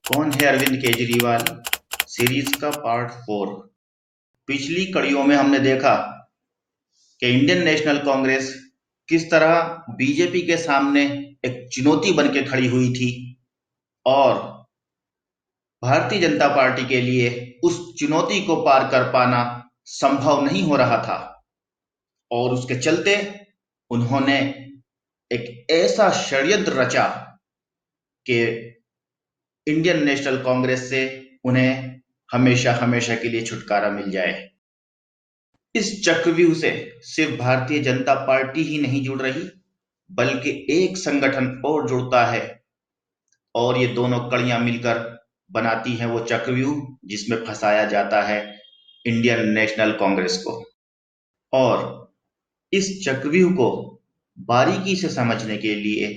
कौन है अरविंद केजरीवाल सीरीज का पार्ट 4। पिछली कड़ियों में हमने देखा कि इंडियन नेशनल कांग्रेस किस तरह बीजेपी के सामने एक चुनौती बन के खड़ी हुई थी और भारतीय जनता पार्टी के लिए उस चुनौती को पार कर पाना संभव नहीं हो रहा था और उसके चलते उन्होंने एक ऐसा षड्यंत्र रचा कि इंडियन नेशनल कांग्रेस से उन्हें हमेशा हमेशा के लिए छुटकारा मिल जाए। इस चक्रव्यूह से सिर्फ भारतीय जनता पार्टी ही नहीं जुड़ रही बल्कि एक संगठन और जुड़ता है और ये दोनों कड़ियां मिलकर बनाती हैं वो चक्रव्यूह जिसमें फंसाया जाता है इंडियन नेशनल कांग्रेस को। और इस चक्रव्यूह को बारीकी से समझने के लिए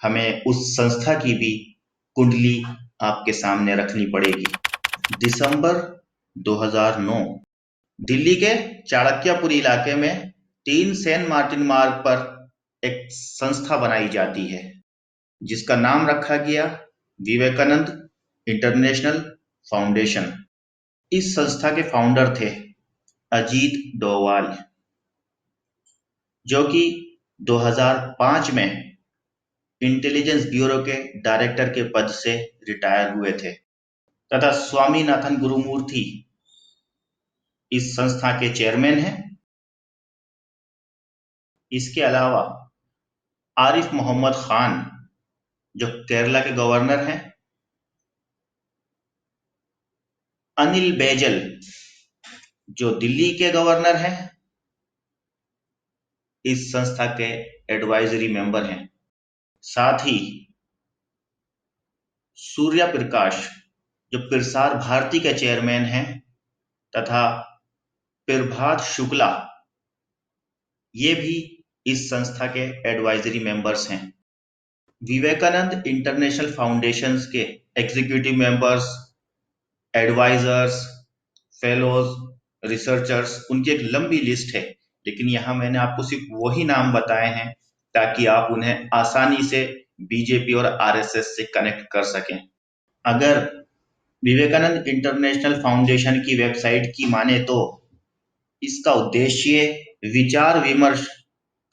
हमें उस संस्था की भी कुंडली आपके सामने रखनी पड़ेगी। दिसंबर 2009 दिल्ली के चाणक्यपुरी इलाके में 3 सेंट मार्टिन मार्ग पर एक संस्था बनाई जाती है जिसका नाम रखा गया विवेकानंद इंटरनेशनल फाउंडेशन। इस संस्था के फाउंडर थे अजीत डोवाल जो कि 2005 में इंटेलिजेंस ब्यूरो के डायरेक्टर के पद से रिटायर हुए थे तथा स्वामीनाथन गुरुमूर्ति इस संस्था के चेयरमैन हैं। इसके अलावा आरिफ मोहम्मद खान जो केरला के गवर्नर हैं, अनिल बैजल जो दिल्ली के गवर्नर हैं, इस संस्था के एडवाइजरी मेंबर हैं। साथ ही सूर्या प्रकाश जो प्रसार भारती के चेयरमैन हैं तथा प्रभात शुक्ला ये भी इस संस्था के एडवाइजरी मेंबर्स हैं। विवेकानंद इंटरनेशनल फाउंडेशंस के executive members, advisers, fellows, researchers उनकी एक लंबी लिस्ट है, लेकिन यहाँ मैंने आपको सिर्फ वही नाम बताए हैं ताकि आप उन्हें आसानी से बीजेपी और आरएसएस से कनेक्ट कर सकें। अगर विवेकानंद इंटरनेशनल फाउंडेशन की वेबसाइट की माने तो इसका उद्देश्य विचार विमर्श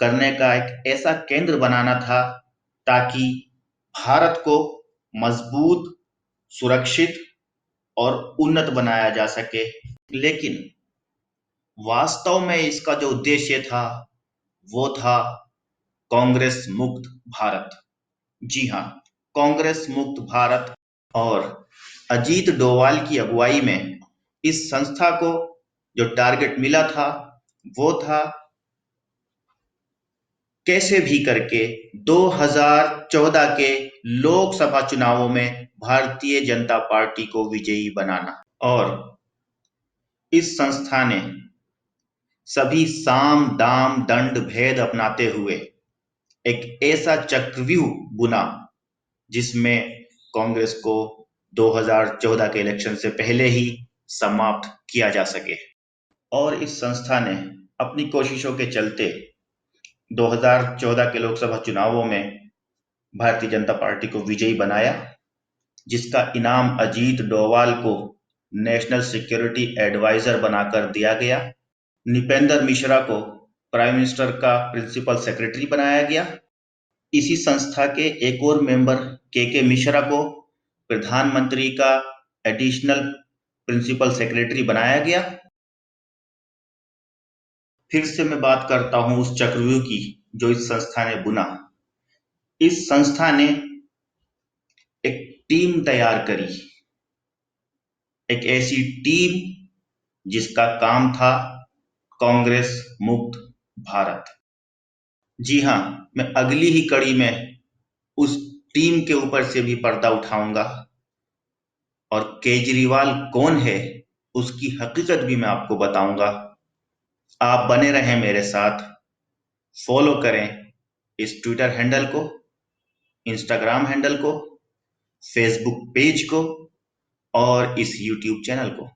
करने का एक ऐसा केंद्र बनाना था ताकि भारत को मजबूत, सुरक्षित और उन्नत बनाया जा सके। लेकिन वास्तव में इसका जो उद्देश्य था वो था कांग्रेस मुक्त भारत। जी हाँ, कांग्रेस मुक्त भारत। और अजीत डोवाल की अगुवाई में इस संस्था को जो टारगेट मिला था वो था कैसे भी करके 2014 के लोकसभा चुनावों में भारतीय जनता पार्टी को विजयी बनाना। और इस संस्था ने सभी साम दाम दंड भेद अपनाते हुए एक ऐसा चक्रव्यूह बुना जिसमें कांग्रेस को 2014 के इलेक्शन से पहले ही समाप्त किया जा सके। और इस संस्था ने अपनी कोशिशों के चलते 2014 के लोकसभा चुनावों में भारतीय जनता पार्टी को विजयी बनाया, जिसका इनाम अजीत डोवाल को नेशनल सिक्योरिटी एडवाइजर बनाकर दिया गया। नृपेंद्र मिश्रा को प्राइम मिनिस्टर का प्रिंसिपल सेक्रेटरी बनाया गया। इसी संस्था के एक और मेंबर के मिश्रा को प्रधानमंत्री का एडिशनल प्रिंसिपल सेक्रेटरी बनाया गया। फिर से मैं बात करता हूं उस चक्रव्यूह की जो इस संस्था ने बुना। इस संस्था ने एक टीम तैयार करी, एक ऐसी टीम जिसका काम था कांग्रेस मुक्त भारत। जी हां, मैं अगली ही कड़ी में उस टीम के ऊपर से भी पर्दा उठाऊंगा और केजरीवाल कौन है उसकी हकीकत भी मैं आपको बताऊंगा। आप बने रहें मेरे साथ, फॉलो करें इस ट्विटर हैंडल को, इंस्टाग्राम हैंडल को, फेसबुक पेज को और इस यूट्यूब चैनल को।